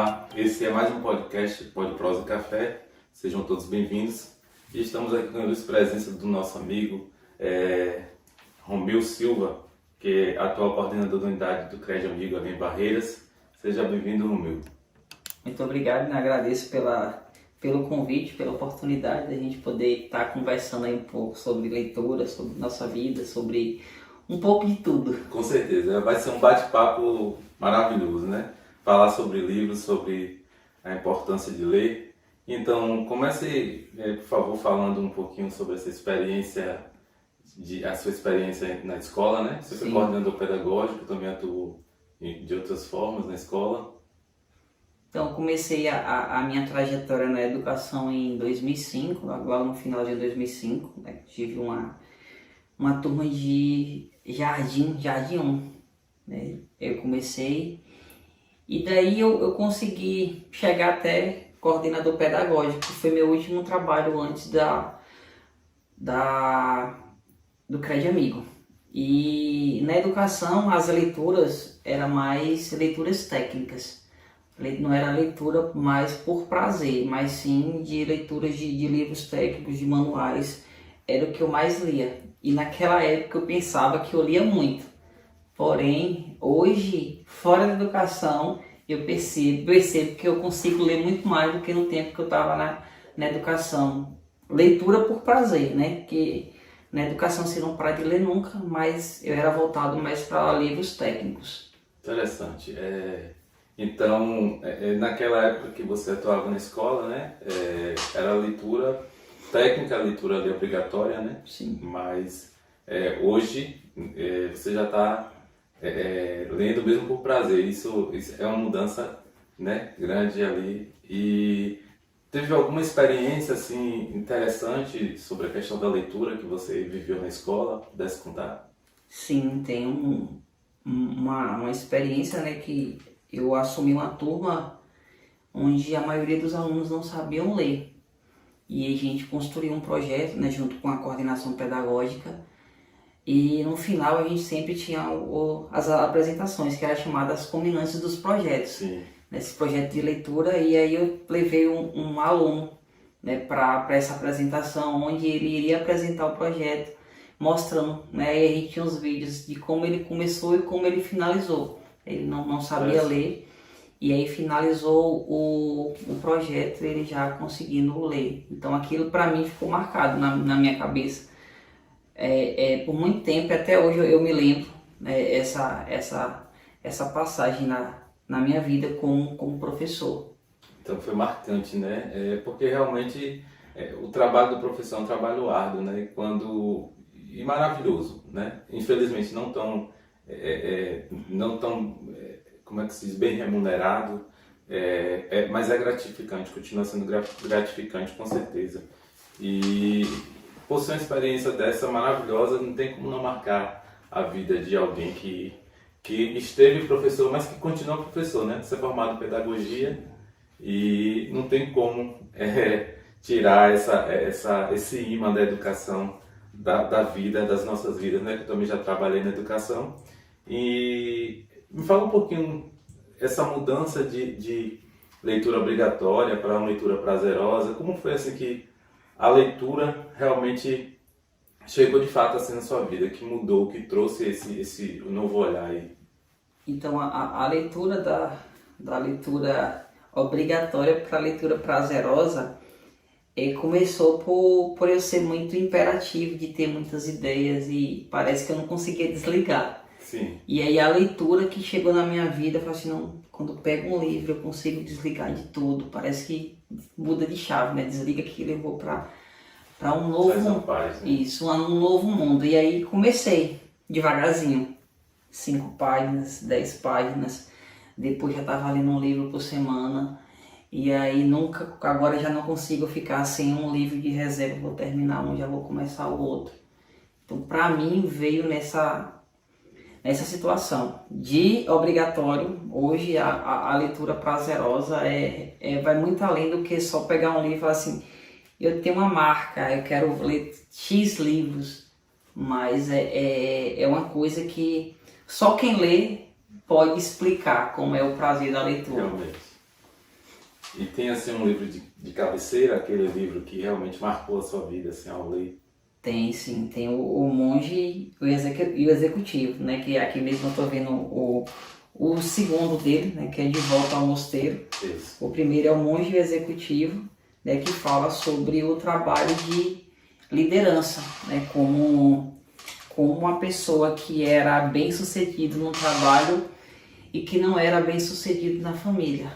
Olá, esse é mais um podcast Pode Prosa e Café. Sejam todos bem-vindos. E estamos aqui com a presença do nosso amigo Romeu Silva, que é atual coordenador da unidade do CRED Amigo ali em Barreiras. Seja bem-vindo, Romeu. Muito obrigado, agradeço pelo convite, pela oportunidade de a gente poder estar conversando aí um pouco sobre leitura, sobre nossa vida, sobre um pouco de tudo. Com certeza, vai ser um bate-papo maravilhoso, né? Falar sobre livros, sobre a importância de ler. Então, comece, por favor, falando um pouquinho sobre essa experiência, a sua experiência na escola, né? Você foi coordenador pedagógico, também atuou de outras formas na escola. Então, comecei a minha trajetória na educação em 2005, agora no final de 2005, né? Tive uma turma de Jardim 1, né? Eu comecei e daí eu consegui chegar até coordenador pedagógico, que foi meu último trabalho antes do CRED Amigo. E na educação as leituras eram mais leituras técnicas. Não era leitura mais por prazer, mas sim de leituras de livros técnicos, de manuais, era o que eu mais lia. E naquela época eu pensava que eu lia muito. Porém, hoje, fora da educação, eu percebo que eu consigo ler muito mais do que no tempo que eu estava na educação. Leitura por prazer, né? Porque na educação você não para de ler nunca, mas eu era voltado mais para livros técnicos. Interessante. Então, naquela época que você atuava na escola, né, era leitura técnica, leitura ali obrigatória, né? Sim. Mas hoje você já está lendo mesmo por prazer. Isso é uma mudança, né, grande ali. E teve alguma experiência assim interessante sobre a questão da leitura que você viveu na escola? Pudesse contar? Sim, tem uma experiência, né, que eu assumi uma turma onde a maioria dos alunos não sabiam ler. E a gente construiu um projeto, né, junto com a coordenação pedagógica. E no final a gente sempre tinha as apresentações, que eram chamadas culminantes dos projetos. Sim. Nesse projeto de leitura, e aí eu levei um aluno, né, para essa apresentação, onde ele iria apresentar o projeto, mostrando, né, e a gente tinha os vídeos de como ele começou e como ele finalizou. Ele não sabia ler, e aí finalizou o projeto, ele já conseguindo ler. Então aquilo para mim ficou marcado na minha cabeça. Por muito tempo, até hoje eu me lembro, né, essa passagem na minha vida como professor. Então foi marcante, né? Porque realmente o trabalho do professor é um trabalho árduo, né? E maravilhoso, né? Infelizmente não tão como é que se diz, bem remunerado, mas é gratificante, continua sendo gratificante com certeza. E por ser uma experiência dessa maravilhosa, não tem como não marcar a vida de alguém que esteve professor, mas que continua professor, né? Você é formado em pedagogia e não tem como tirar esse imã da educação, da vida, das nossas vidas, né? Eu também já trabalhei na educação. E me fala um pouquinho essa mudança de leitura obrigatória para uma leitura prazerosa. Como foi assim que a leitura realmente chegou de fato assim na sua vida, que mudou, que trouxe esse novo olhar aí? Então a leitura da leitura obrigatória para a leitura prazerosa começou por eu ser muito imperativo, de ter muitas ideias e parece que eu não conseguia desligar. Sim. E aí a leitura que chegou na minha vida, eu falei assim, não, quando eu pego um livro eu consigo desligar de tudo, parece que muda de chave, né? Desliga aquilo e vou para um novo, paz, né? Isso, um novo mundo. E aí comecei devagarzinho, 5 páginas, 10 páginas, depois já estava lendo um livro por semana. E aí agora já não consigo ficar sem um livro de reserva, vou terminar um, já vou começar o outro. Então para mim veio nessa situação de obrigatório. Hoje a leitura prazerosa vai muito além do que só pegar um livro e falar assim, eu tenho uma marca, eu quero ler X livros, mas é uma coisa que só quem lê pode explicar como é o prazer da leitura. Realmente. E tem assim um livro de cabeceira, aquele livro que realmente marcou a sua vida assim, ao ler? Tem sim, tem o Monge e o Executivo, né? Que aqui mesmo eu estou vendo o segundo dele, né? Que é De Volta ao Mosteiro. Isso. O primeiro é o Monge e o Executivo, né? Que fala sobre o trabalho de liderança, né? Como uma pessoa que era bem sucedido no trabalho e que não era bem sucedido na família.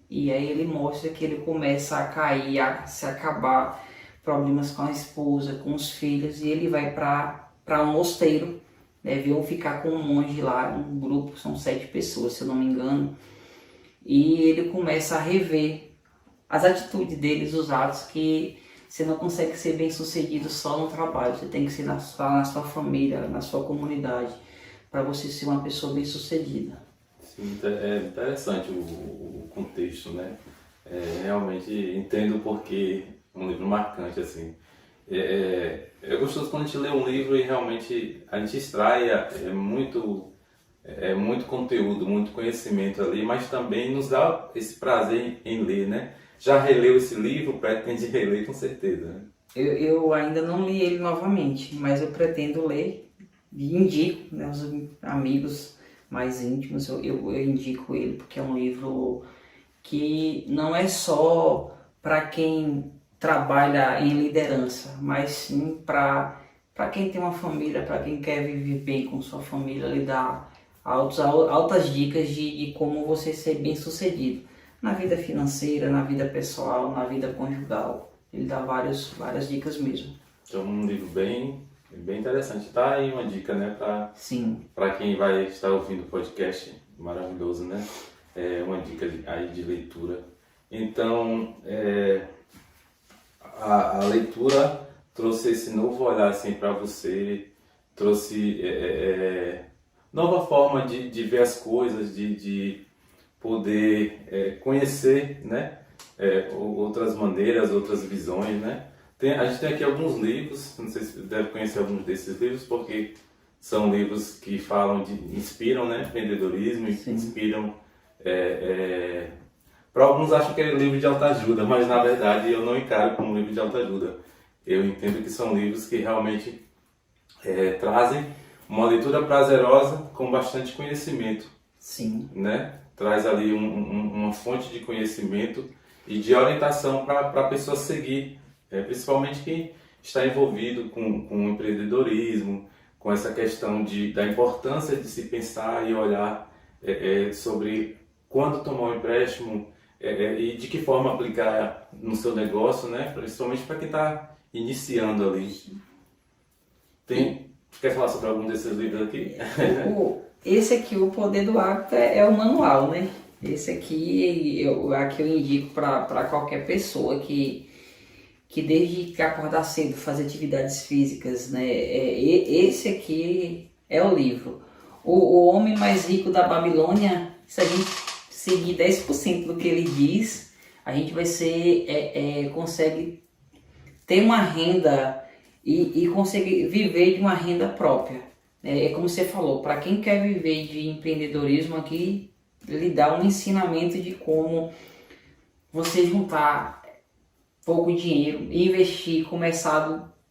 E aí ele mostra que ele começa a cair, a se acabar, problemas com a esposa, com os filhos, e ele vai para um mosteiro, né, viu ficar com um monge lá, um grupo, são 7 pessoas, se eu não me engano, e ele começa a rever as atitudes deles, os atos, que você não consegue ser bem sucedido só no trabalho, você tem que ser na sua família, na sua comunidade, para você ser uma pessoa bem sucedida. Sim, é interessante o contexto, né? Realmente entendo porque é um livro marcante, assim. É gostoso quando a gente lê um livro e realmente a gente extrai muito conteúdo, muito conhecimento ali, mas também nos dá esse prazer em ler, né? Já releu esse livro? Pretende reler com certeza, né? Eu ainda não li ele novamente, mas eu pretendo ler e indico, né, os amigos mais íntimos, eu indico ele, porque é um livro que não é só para quem trabalha em liderança, mas sim para quem tem uma família, para quem quer viver bem com sua família, lhe dá altas dicas de como você ser bem sucedido na vida financeira, na vida pessoal, na vida conjugal. Ele dá várias dicas mesmo. Então, um livro bem interessante. Tá aí uma dica, né, Sim. para quem vai estar ouvindo o podcast, maravilhoso, né? Uma dica aí de leitura. Então, a leitura trouxe esse novo olhar assim para você, trouxe nova forma de ver as coisas, de poder conhecer, né? Outras maneiras, outras visões, né? A gente tem aqui alguns livros, não sei se você deve conhecer alguns desses livros, porque são livros que inspiram, né? Empreendedorismo, Sim. inspiram. Para alguns acham que é livro de autoajuda, mas na verdade eu não encaro como livro de autoajuda. Eu entendo que são livros que realmente trazem uma leitura prazerosa com bastante conhecimento. Sim. Né? Traz ali uma fonte de conhecimento e de orientação para a pessoa seguir, principalmente quem está envolvido com o empreendedorismo, com essa questão da importância de se pensar e olhar sobre quando tomar um empréstimo e de que forma aplicar no seu negócio, né? Principalmente para quem está iniciando ali. Quer falar sobre algum desses livros aqui? Esse aqui, O Poder do Hábito, é o manual, né? Esse aqui eu indico para qualquer pessoa que desde que acordar cedo, fazer atividades físicas, né? Esse aqui é o livro. O Homem Mais Rico da Babilônia, se a gente seguir 10% do que ele diz, a gente vai consegue ter uma renda e conseguir viver de uma renda própria. É como você falou, para quem quer viver de empreendedorismo aqui, ele dá um ensinamento de como você juntar pouco dinheiro, investir, começar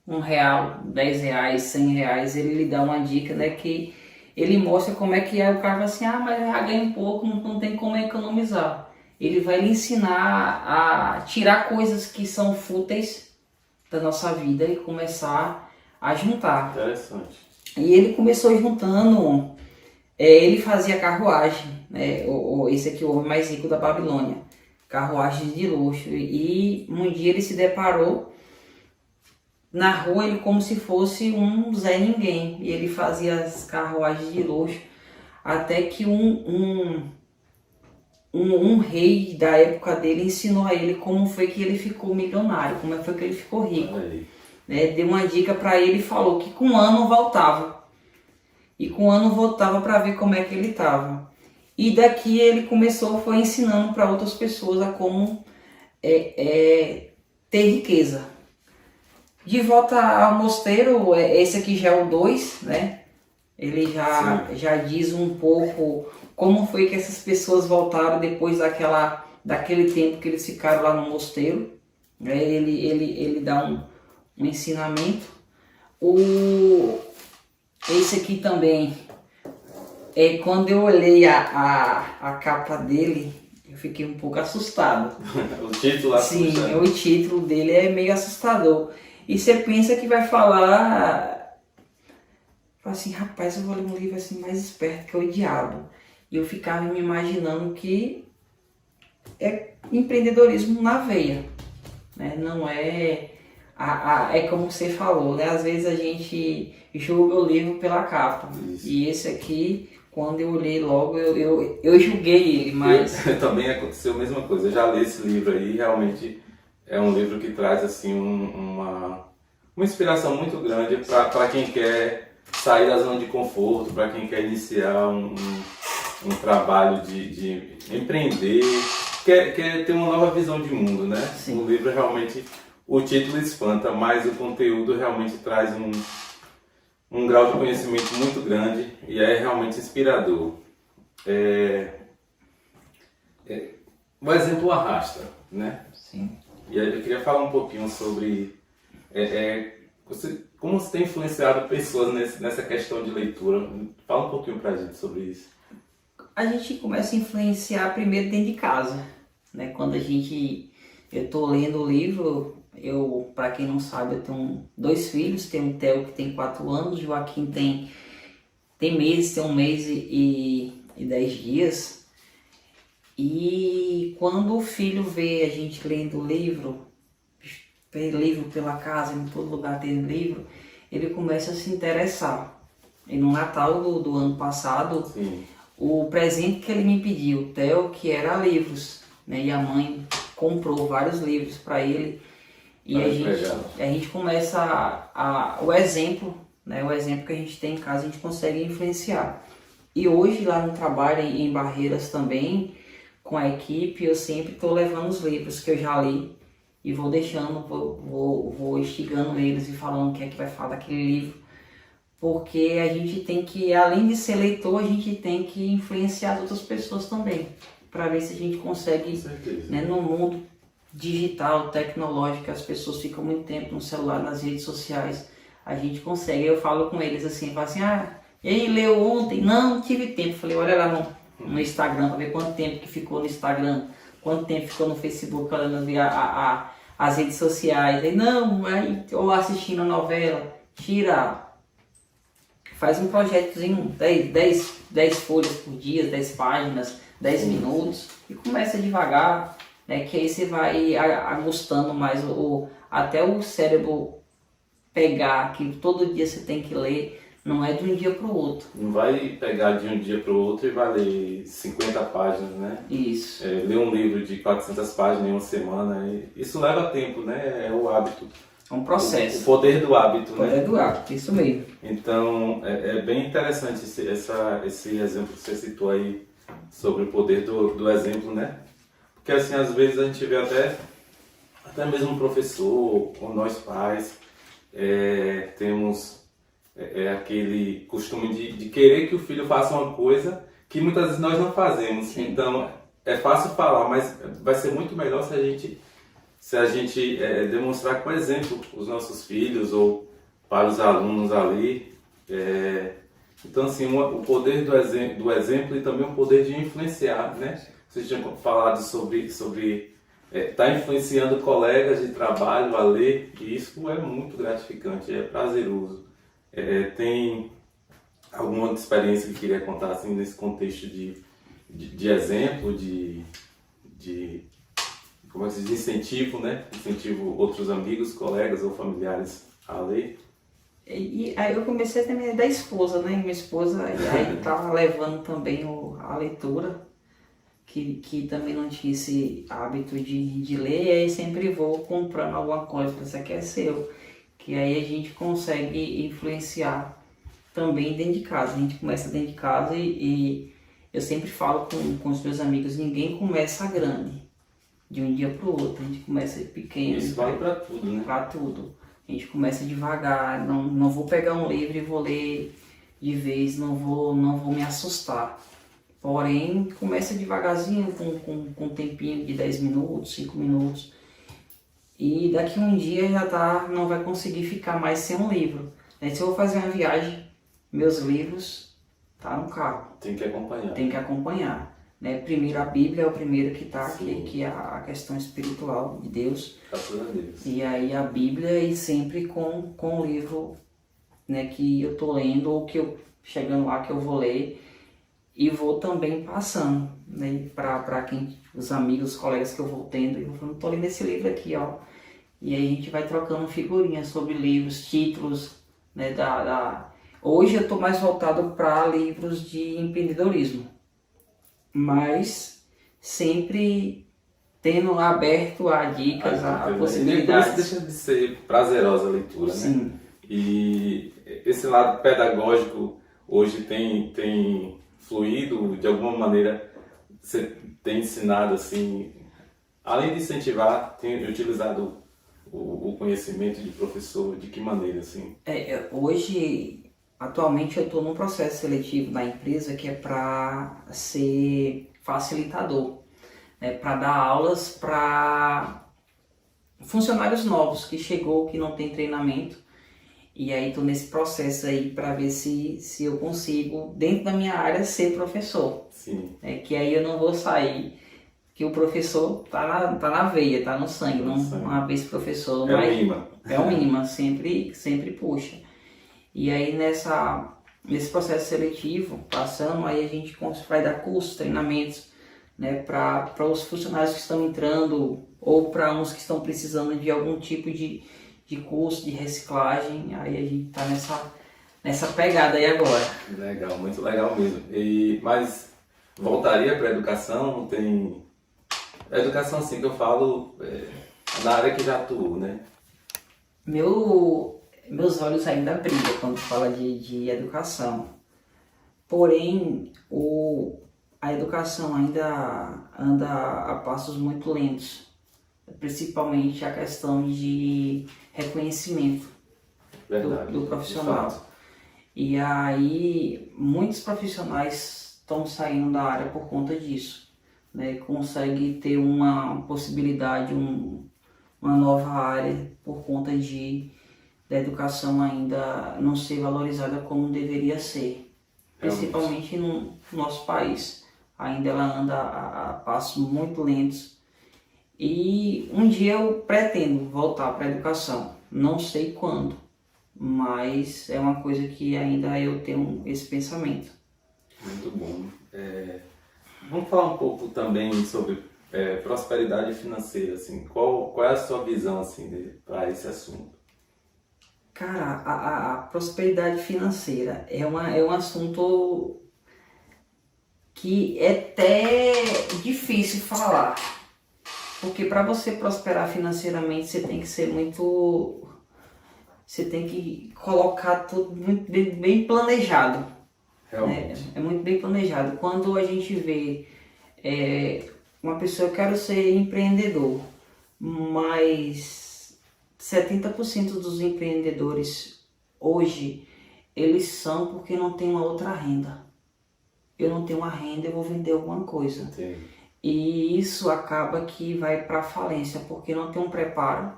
R$1, R$10, R$100, ele lhe dá uma dica, né, que ele mostra como é que o cara vai assim, mas eu já ganho um pouco, não tem como economizar. Ele vai lhe ensinar a tirar coisas que são fúteis da nossa vida e começar a juntar. Interessante. E ele começou juntando, ele fazia carruagem, né? Esse aqui, O Homem Mais Rico da Babilônia, carruagens de luxo. E um dia ele se deparou na rua, ele como se fosse um Zé Ninguém. E ele fazia as carruagens de luxo, até que um rei da época dele ensinou a ele como foi que ele ficou milionário, como foi que ele ficou rico. Né, deu uma dica para ele e falou que com um ano voltava. E com um ano voltava para ver como é que ele estava. E daqui ele foi ensinando para outras pessoas a como ter riqueza. De volta ao mosteiro, esse aqui já é o 2, né? Ele já diz um pouco como foi que essas pessoas voltaram depois daquele tempo que eles ficaram lá no mosteiro, né? Ele dá um ensinamento. Esse aqui também, quando eu olhei a capa dele, eu fiquei um pouco assustado. O título assusta. Sim, o título dele é meio assustador. E você pensa que vai falar assim, rapaz, eu vou ler um livro assim mais esperto que é o diabo. E eu ficava me imaginando que é empreendedorismo na veia, né? Não é... é como você falou, né? Às vezes a gente julga o livro pela capa. Isso. E esse aqui, quando eu olhei logo, eu julguei ele, mas... Também aconteceu a mesma coisa. Eu já li esse livro aí, realmente é um livro que traz assim uma inspiração muito grande para quem quer sair da zona de conforto, para quem quer iniciar um trabalho de empreender, quer ter uma nova visão de mundo, né? Sim. O livro realmente, o título espanta, mas o conteúdo realmente traz um grau de conhecimento muito grande e é realmente inspirador. O exemplo arrasta, né? Sim. E aí eu queria falar um pouquinho sobre como você tem influenciado pessoas nessa questão de leitura. Fala um pouquinho pra gente sobre isso. A gente começa a influenciar primeiro dentro de casa, né? Quando eu tô lendo o livro, para quem não sabe, eu tenho 2 filhos, tenho um Theo que tem 4 anos, Joaquim tem 1 mês e 10 dias. E quando o filho vê a gente lendo livro pela casa, em todo lugar tem livro, ele começa a se interessar. E no Natal do ano passado, sim, o presente que ele me pediu, o Theo, que era livros, né? E a mãe comprou vários livros para ele. E a gente começa o exemplo, né? O exemplo que a gente tem em casa, a gente consegue influenciar. E hoje lá no trabalho, em Barreiras também, com a equipe, eu sempre estou levando os livros que eu já li e vou deixando, vou instigando eles e falando o que é que vai falar daquele livro. Porque a gente tem que, além de ser leitor, a gente tem que influenciar as outras pessoas também, para ver se a gente consegue, né, no mundo digital, tecnológico, as pessoas ficam muito tempo no celular, nas redes sociais, a gente consegue. Eu falo com eles assim, falo assim, e aí, leu ontem? Não tive tempo. Falei, olha lá no Instagram, para ver quanto tempo que ficou no Instagram, quanto tempo ficou no Facebook, olhando as redes sociais. Aí, não, ou assistindo a novela, faz um projetozinho, 10 folhas por dia, 10 páginas, 10 minutos, e começa devagar, né, que aí você vai gostando mais, até o cérebro pegar que todo dia você tem que ler, não é de um dia para o outro. Não vai pegar de um dia para o outro e vai ler 50 páginas, né? Isso. Ler um livro de 400 páginas em uma semana, isso leva tempo, né? É o hábito. É um processo. O poder do hábito, né? O poder do hábito, isso mesmo. Então, é bem interessante esse exemplo que você citou aí sobre o poder do exemplo, né? Porque assim, às vezes a gente vê até mesmo um professor, ou nós pais, temos aquele costume de querer que o filho faça uma coisa que muitas vezes nós não fazemos. Sim. Então, é fácil falar, mas vai ser muito melhor se a gente demonstrar com exemplo os nossos filhos ou para os alunos ali. Então, assim, o poder do exemplo e também o poder de influenciar, né? Vocês tinham falado sobre estar influenciando colegas de trabalho a ler, e isso é muito gratificante, é prazeroso. Tem alguma experiência que queria contar assim, nesse contexto de exemplo, como é que se diz, incentivo, né? Incentivo outros amigos, colegas ou familiares a ler. E aí eu comecei a ter da esposa, né? Minha esposa aí estava levando também a leitura, que também não tinha esse hábito de ler, e aí sempre vou comprando alguma coisa, porque isso aqui é seu. Que aí a gente consegue influenciar também dentro de casa. A gente começa dentro de casa e eu sempre falo com os meus amigos, ninguém começa grande de um dia para o outro, a gente começa pequeno. Isso vale para tudo, né? Para tudo. A gente começa devagar, não vou pegar um livro e vou ler de vez, não vou me assustar. Porém, começa devagarzinho, com um tempinho de 10 minutos, 5 minutos. E daqui um dia já não vai conseguir ficar mais sem um livro. Se eu vou fazer uma viagem, meus livros tá no carro. Tem que acompanhar. Tem que acompanhar. Primeiro a Bíblia é o primeiro que está Sim. aqui, que é a questão espiritual de Deus. Graças a Deus. E aí a Bíblia e sempre com o livro, que eu tô lendo ou que eu chegando lá que eu vou ler e vou também passando, para quem os amigos, os colegas que eu vou tendo, eu vou tô lendo esse livro aqui, ó. E aí a gente vai trocando figurinhas sobre livros, títulos, Hoje eu tô mais voltado para livros de empreendedorismo, mas sempre tendo aberto a dicas, a possibilidades. Não deixa de ser prazerosa a leitura, Sim. né? E esse lado pedagógico hoje tem fluído de alguma maneira. Você tem ensinado assim, além de incentivar, tem utilizado o conhecimento de professor de que maneira assim? Hoje, atualmente eu estou num processo seletivo na empresa que é para ser facilitador, para dar aulas para funcionários novos que chegou, que não tem treinamento. E aí estou nesse processo aí para ver se eu consigo, dentro da minha área, ser professor. Sim. Que aí eu não vou sair, que o professor tá na veia, tá no sangue, não uma vez professor. É o imã. É o imã, sempre puxa. E aí nesse processo seletivo, passando, aí a gente vai dar cursos, treinamentos, para os funcionários que estão entrando ou para uns que estão precisando de algum tipo de curso de reciclagem. Aí a gente tá nessa pegada aí agora. Legal, muito legal mesmo. Mas voltaria para a educação? Tem a educação assim que eu falo na área que já atuo, né? Meus olhos ainda brilham quando fala de educação. Porém, a educação ainda anda a passos muito lentos, principalmente a questão de reconhecimento do profissional. E aí, muitos profissionais estão saindo da área por conta disso. Consegue ter uma possibilidade, uma nova área por conta da educação ainda não ser valorizada como deveria ser. Principalmente no nosso país. Ainda ela anda a passos muito lentos. E um dia eu pretendo voltar para a educação. Não sei quando, mas é uma coisa que ainda eu tenho esse pensamento. Muito bom. Vamos falar um pouco também sobre prosperidade financeira, assim. Qual é a sua visão assim para esse assunto? Cara, a prosperidade financeira é um assunto que é até difícil falar, porque para você prosperar financeiramente você tem que ser você tem que colocar tudo muito bem planejado. Realmente. É muito bem planejado. Quando a gente vê uma pessoa, eu quero ser empreendedor, mas 70% dos empreendedores hoje, eles são porque não tem uma outra renda. Eu não tenho uma renda, eu vou vender alguma coisa. Sim. E isso acaba que vai para a falência, porque não tem um preparo,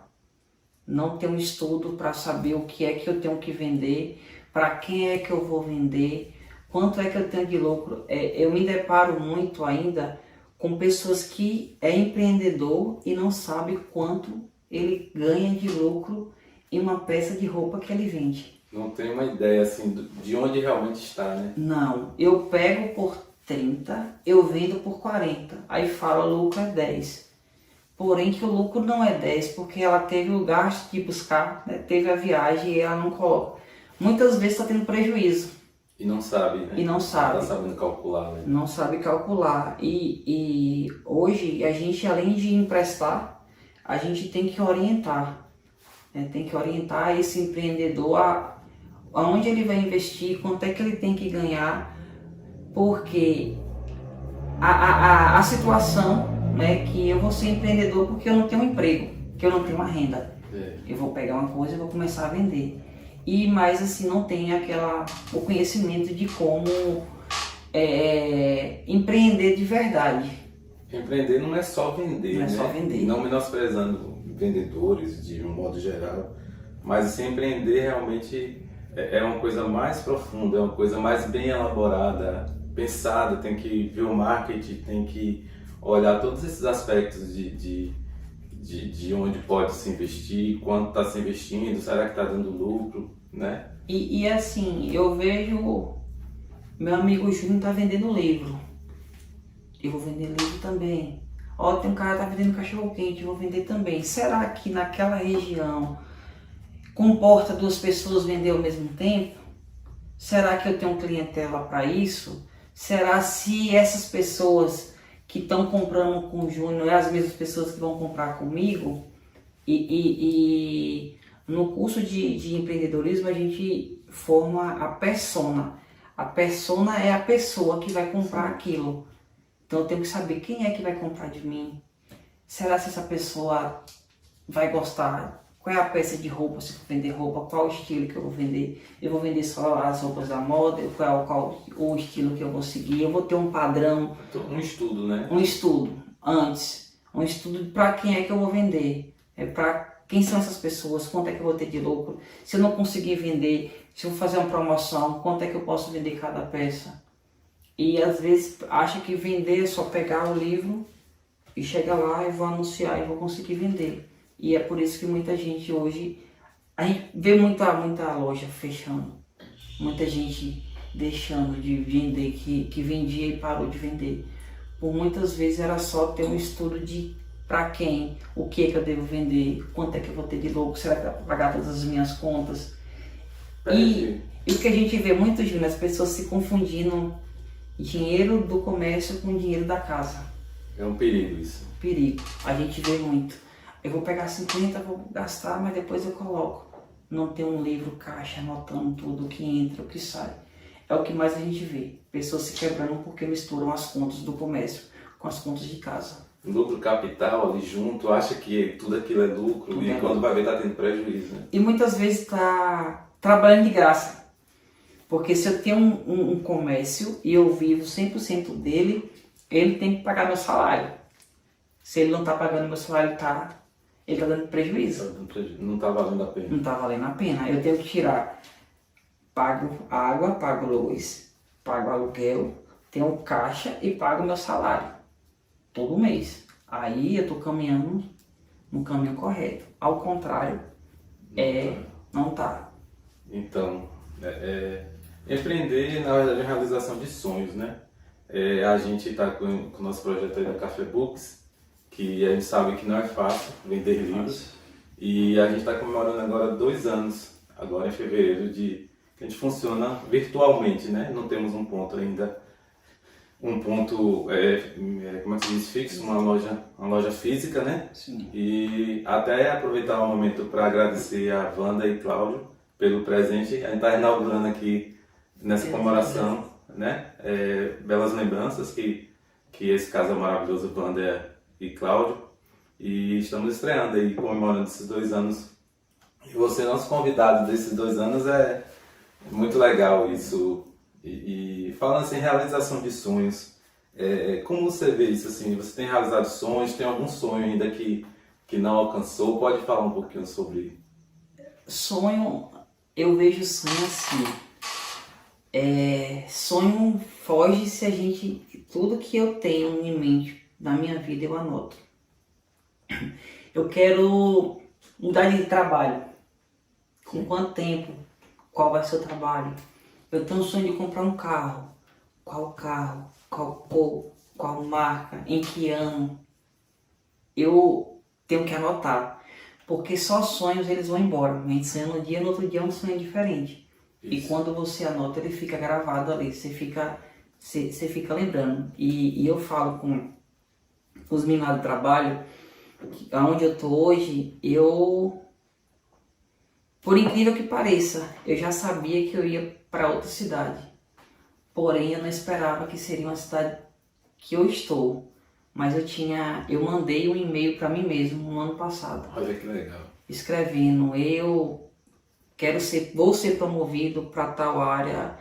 não tem um estudo para saber o que é que eu tenho que vender, para quem é que eu vou vender, quanto é que eu tenho de lucro. Eu me deparo muito ainda com pessoas que é empreendedor e não sabe quanto ele ganha de lucro em uma peça de roupa que ele vende. Não tem uma ideia assim de onde realmente está, né? Não, eu pego por 30, eu vendo por 40, aí fala o lucro é 10. Porém que o lucro não é 10, porque ela teve o gasto de buscar, teve a viagem e ela não coloca. Muitas vezes está tendo prejuízo. E não sabe, né? E não sabe. Não está sabendo calcular, né? Não sabe calcular. E hoje a gente, além de emprestar, a gente tem que orientar. Tem que orientar esse empreendedor aonde ele vai investir, quanto é que ele tem que ganhar, porque a situação que eu vou ser empreendedor porque eu não tenho um emprego, que eu não tenho uma renda. Eu vou pegar uma coisa e vou começar a vender. Mas assim, não tem o conhecimento de como empreender de verdade. Empreender não é só vender, Não é né? só vender. Não menosprezando vendedores de um modo geral, mas assim, empreender realmente é uma coisa mais profunda, é uma coisa mais bem elaborada, pensada, tem que ver o marketing, tem que olhar todos esses aspectos de onde pode se investir, quanto está se investindo, será que está dando lucro, né? E assim, eu vejo meu amigo Júnior tá vendendo livro. Eu vou vender livro também. Ó, tem um cara que tá vendendo cachorro quente, eu vou vender também. Será que naquela região comporta duas pessoas vender ao mesmo tempo? Será que eu tenho clientela para isso? Será se essas pessoas que estão comprando com o Júnior é as mesmas pessoas que vão comprar comigo? E no curso de empreendedorismo a gente forma a persona. A persona é a pessoa que vai comprar aquilo. Então eu tenho que saber quem é que vai comprar de mim. Será que essa pessoa vai gostar? Qual é a peça de roupa, se eu vender roupa, qual o estilo que eu vou vender? Eu vou vender só as roupas da moda, qual o estilo que eu vou seguir? Eu vou ter um padrão. Um estudo, né? Um estudo antes. Um estudo para quem é que eu vou vender. Para quem são essas pessoas, quanto é que eu vou ter de lucro. Se eu não conseguir vender, se eu vou fazer uma promoção, quanto é que eu posso vender cada peça. E às vezes acha que vender é só pegar o livro e chegar lá e vou anunciar e vou conseguir vender. E é por isso que muita gente hoje, a gente vê muita loja fechando, muita gente deixando de vender, que vendia e parou de vender. Por muitas vezes era só ter um estudo de para quem, o que eu devo vender, quanto é que eu vou ter de lucro, será que eu vou pagar todas as minhas contas. E o que a gente vê muito, Júnior, as pessoas se confundindo dinheiro do comércio com dinheiro da casa. É um perigo isso. Perigo, a gente vê muito. Eu vou pegar 50, vou gastar, mas depois eu coloco. Não tem um livro caixa anotando tudo o que entra, o que sai. É o que mais a gente vê. Pessoas se quebrando porque misturam as contas do comércio com as contas de casa. Lucro capital ali junto, acha que tudo aquilo é lucro tudo e quando vai ver tá tendo prejuízo, né? E muitas vezes tá trabalhando de graça. Porque se eu tenho um comércio e eu vivo 100% dele, ele tem que pagar meu salário. Se ele não tá pagando meu salário, ele tá dando prejuízo. Não tá valendo a pena. Não tá valendo a pena. Eu tenho que tirar, pago água, pago luz, pago aluguel, tenho caixa e pago meu salário. Todo mês. Aí eu tô caminhando no caminho correto. Ao contrário, não tá. Então, empreender, na verdade, é a realização de sonhos, né? A gente está com o nosso projeto aí da Café Books, que a gente sabe que não é fácil vender livros. E a gente está comemorando agora 2 anos, agora em fevereiro, que a gente funciona virtualmente, né? Não temos um ponto ainda, como é que se diz, fixo, uma loja física, né? Sim. E até aproveitar o momento para agradecer a Wanda e Cláudio pelo presente. A gente está inaugurando aqui nessa comemoração, né? Belas lembranças que esse casal maravilhoso, Wanda e Cláudio, e estamos estreando aí, comemorando esses 2 anos. E você, nosso convidado desses 2 anos, é muito legal isso. E falando assim, realização de sonhos, como você vê isso assim? Você tem realizado sonhos? Tem algum sonho ainda que não alcançou? Pode falar um pouquinho sobre sonho? Eu vejo sonho assim. Sonho foge se a gente, tudo que eu tenho em mente na minha vida eu anoto. Eu quero mudar de trabalho. Com quanto tempo? Qual vai ser o trabalho? Eu tenho um sonho de comprar um carro. Qual carro? Qual cor? Qual marca? Em que ano? Eu tenho que anotar. Porque só sonhos eles vão embora. A gente sonha no dia, no outro dia é um sonho diferente. Isso. E quando você anota, ele fica gravado ali. Você fica lembrando. E eu falo com os meninos do trabalho, onde eu tô hoje, por incrível que pareça, eu já sabia que eu ia para outra cidade. Porém, eu não esperava que seria uma cidade que eu estou. Mas eu mandei um e-mail para mim mesmo no ano passado. Olha que legal. Escrevendo, vou ser promovido para tal área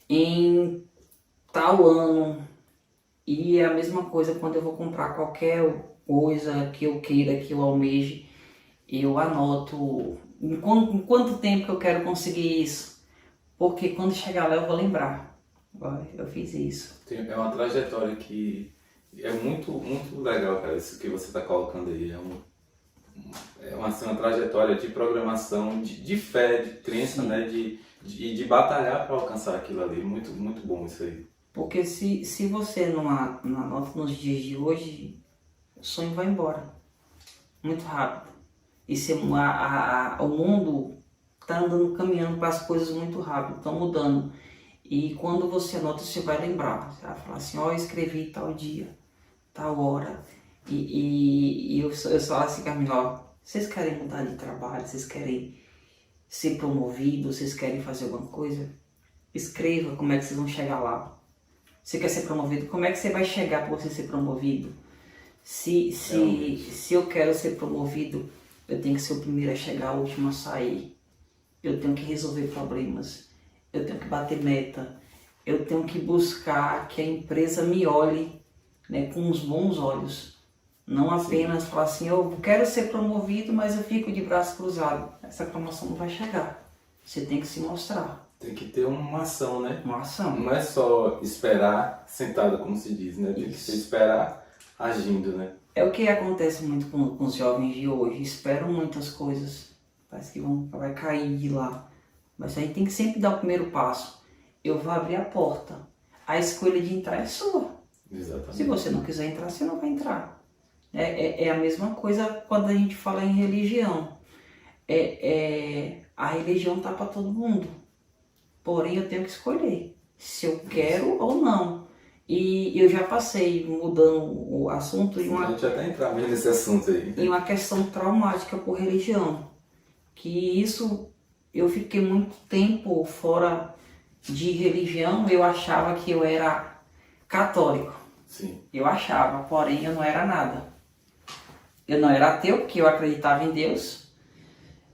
em tal ano. E é a mesma coisa quando eu vou comprar qualquer coisa que eu queira, que eu almeje, eu anoto em quanto tempo que eu quero conseguir isso. Porque quando chegar lá eu vou lembrar. Olha, eu fiz isso. É uma trajetória que é muito, muito legal, cara, isso que você está colocando aí. Assim, uma trajetória de programação, de fé, de crença, Sim. né? De batalhar para alcançar aquilo ali. Muito, muito bom isso aí. Porque se você não anota nos dias de hoje, o sonho vai embora. Muito rápido. E o mundo está andando, caminhando para as coisas muito rápido, estão mudando. E quando você anota, você vai lembrar. Você vai falar assim, ó, eu escrevi tal dia, tal hora. E eu falo assim, Carminho, ó, vocês querem mudar de trabalho, vocês querem ser promovidos, vocês querem fazer alguma coisa? Escreva como é que vocês vão chegar lá. Você quer ser promovido? Como é que você vai chegar para você ser promovido? Se eu quero ser promovido, eu tenho que ser o primeiro a chegar, o último a sair. Eu tenho que resolver problemas. Eu tenho que bater meta. Eu tenho que buscar que a empresa me olhe, né, com uns bons olhos. Não apenas falar assim, eu quero ser promovido, mas eu fico de braço cruzado. Essa promoção não vai chegar. Você tem que se mostrar. Tem que ter uma ação, né? Uma ação. Não é só esperar sentado, como se diz, né? Tem que ser esperar agindo, né? É o que acontece muito com os jovens de hoje. Esperam muitas coisas. Parece que vai cair de lá. Mas a gente tem que sempre dar o primeiro passo. Eu vou abrir a porta. A escolha de entrar é sua. Exatamente. Se você não quiser entrar, você não vai entrar. É a mesma coisa quando a gente fala em religião. A religião tá para todo mundo. Porém, eu tenho que escolher se eu quero ou não. E eu já passei, mudando o assunto, A gente até entrar mesmo nesse assunto aí. em uma questão traumática por religião. Que isso, eu fiquei muito tempo fora de religião, eu achava que eu era católico. Sim. Eu achava, porém eu não era nada. Eu não era ateu, porque eu acreditava em Deus.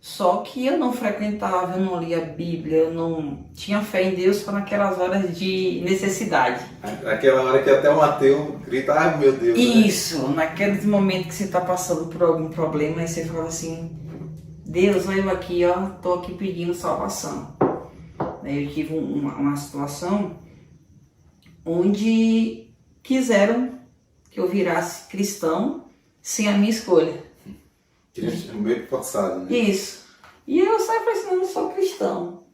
Só que eu não frequentava, eu não lia a Bíblia, eu não tinha fé em Deus para naquelas horas de necessidade. Aquela hora que até um ateu grita, ai meu Deus. Isso, né? Naquele momento que você está passando por algum problema, aí você fala assim, Deus, olha eu aqui, ó, tô aqui pedindo salvação. Eu tive uma situação onde quiseram que eu virasse cristão sem a minha escolha. Meio forçado, né? Isso. E eu sempre falei assim, eu não sou cristão.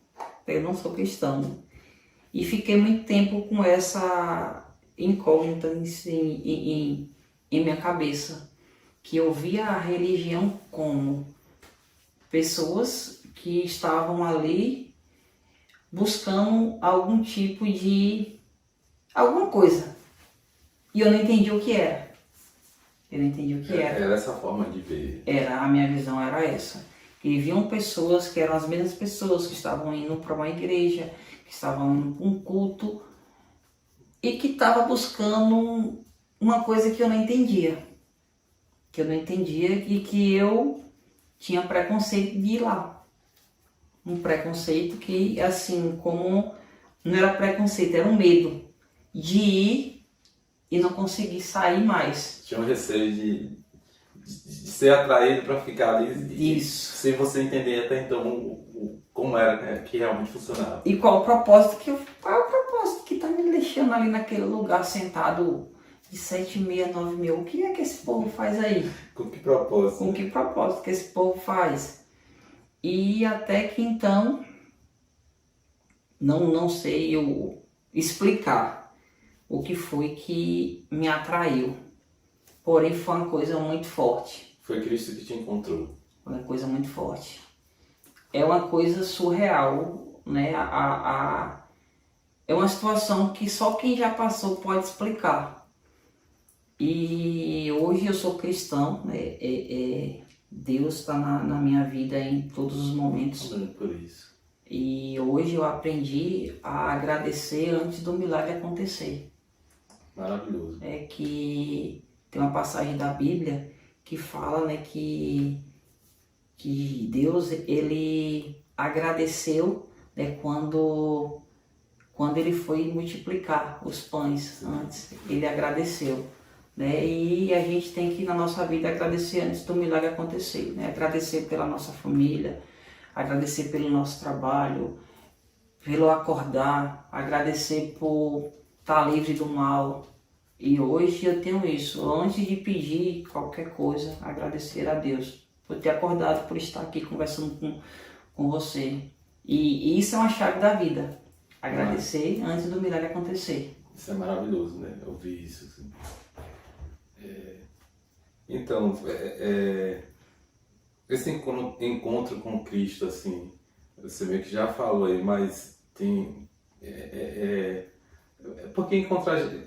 Eu não sou cristão. E fiquei muito tempo com essa incógnita em minha cabeça. Que eu via a religião como pessoas que estavam ali buscando algum tipo de alguma coisa. E eu não entendi o que era. Eu não entendi o que era. Era essa forma de ver. A minha visão era essa. Que viam pessoas que eram as mesmas pessoas que estavam indo para uma igreja, que estavam indo para um culto e que estavam buscando uma coisa que eu não entendia. Que eu não entendia e que eu tinha preconceito de ir lá. Um preconceito que, assim, como não era preconceito, era um medo de ir e não conseguir sair mais. Tinha um receio de ser atraído para ficar ali. Isso. Sem você entender até então como era, né, que realmente funcionava. E qual o propósito qual é o propósito que tá me deixando ali naquele lugar sentado de 7h30, 9h? O que é que esse povo faz aí? Com que propósito? Com que propósito que esse povo faz? E até que então, não sei eu explicar o que foi que me atraiu. Porém, foi uma coisa muito forte. Foi Cristo que te encontrou. Foi uma coisa muito forte. É uma coisa surreal, né? É uma situação que só quem já passou pode explicar. E hoje eu sou cristão, né? Deus está na minha vida em todos os momentos. Por isso. E hoje eu aprendi a agradecer antes do milagre acontecer. Maravilhoso. É que tem uma passagem da Bíblia que fala, né, que Deus, ele agradeceu, né, quando quando ele foi multiplicar os pães antes, ele agradeceu, né? E a gente tem que na nossa vida agradecer antes do milagre acontecer, né? Agradecer pela nossa família, agradecer pelo nosso trabalho, pelo acordar, agradecer por estar livre do mal. E hoje eu tenho isso, antes de pedir qualquer coisa, agradecer a Deus por ter acordado, por estar aqui conversando com você. E isso é uma chave da vida, agradecer antes do milagre acontecer. Isso é maravilhoso, né? Eu ouvi isso. Assim. Então, esse encontro com Cristo, assim, você meio que já falou aí, mas tem... porque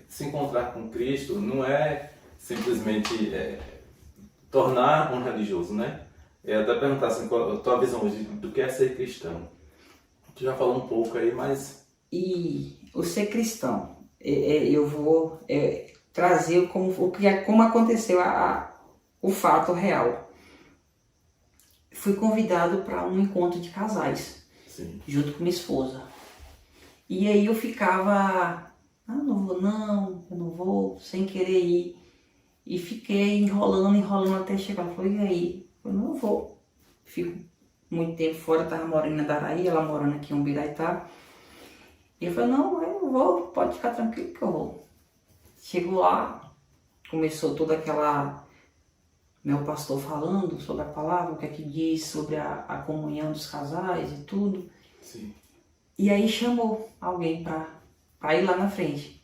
se encontrar com Cristo não é simplesmente tornar um religioso, né? É até perguntar assim, qual a tua visão hoje do que é ser cristão. Tu já falou um pouco aí, mas... E o ser cristão, eu vou trazer como aconteceu o fato real. Fui convidado para um encontro de casais, Sim. junto com minha esposa. E aí eu ficava, eu não vou, sem querer ir. E fiquei enrolando até chegar. Falei, e aí? Eu não vou. Fico muito tempo fora, tava morando na Daraí, ela morando aqui em Umbiraitá. E eu falei, não, eu não vou, pode ficar tranquilo que eu vou. Chego lá, começou toda aquela... Meu pastor falando sobre a palavra, o que é que diz sobre a comunhão dos casais e tudo. Sim. E aí chamou alguém pra ir lá na frente.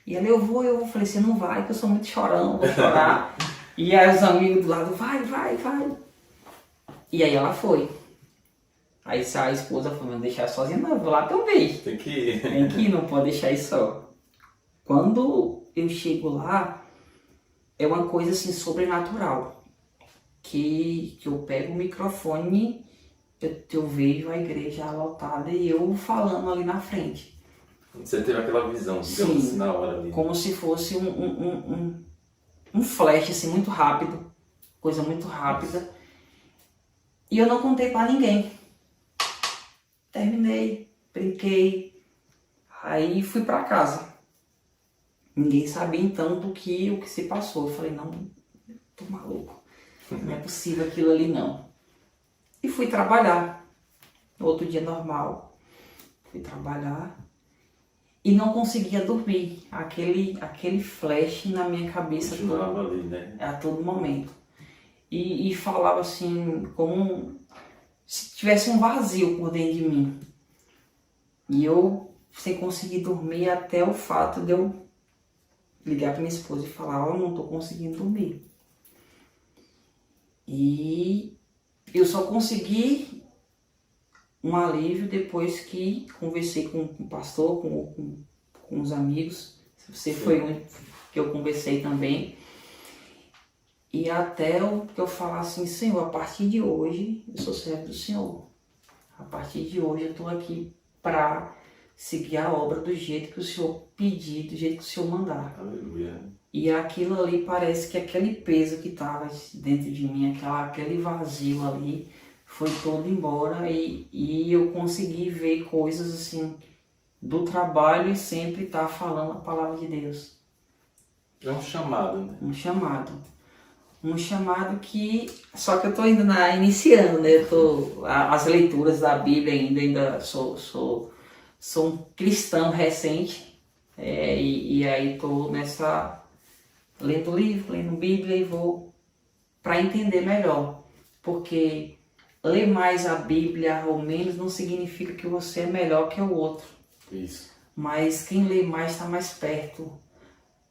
E ela, eu vou. Falei, você não vai, que eu sou muito chorão, vou chorar. E aí os amigos do lado, vai. E aí ela foi. Aí a esposa falou, não deixar sozinha, não, eu vou lá também. Tem que ir. Tem que ir, não pode deixar isso só. Quando eu chego lá, é uma coisa assim sobrenatural. Que eu pego o microfone, eu vejo a igreja lotada e eu falando ali na frente. Você teve aquela visão, digamos assim, na hora ali. Como se fosse um flash assim, muito rápido. Coisa muito rápida. E eu não contei pra ninguém. Terminei, brinquei. Aí fui pra casa. Ninguém sabia então o que se passou. Eu falei, não, tô maluco. Não é possível aquilo ali não. E fui trabalhar. Outro dia normal. Fui trabalhar. E não conseguia dormir. Aquele flash na minha cabeça ali, né? a todo momento. E falava assim, como se tivesse um vazio por dentro de mim. E eu sem conseguir dormir até o fato de eu ligar para minha esposa e falar, eu não estou conseguindo dormir. E eu só consegui um alívio depois que conversei com o pastor, com os amigos. Você foi um que eu conversei também. E até que eu falar assim, Senhor, a partir de hoje eu sou servo do Senhor. A partir de hoje eu estou aqui para seguir a obra do jeito que o Senhor pedir, do jeito que o Senhor mandar. Aleluia. E aquilo ali parece que aquele peso que estava dentro de mim, aquele vazio ali, foi todo embora e eu consegui ver coisas assim do trabalho e sempre estar falando a palavra de Deus. É um chamado, né? Um chamado. Um chamado que... Só que eu estou ainda iniciando, né? As leituras da Bíblia ainda sou um cristão recente. E aí estou nessa... lendo livro, lendo Bíblia e vou para entender melhor. Porque ler mais a Bíblia ou menos não significa que você é melhor que o outro. Isso. Mas quem lê mais está mais perto,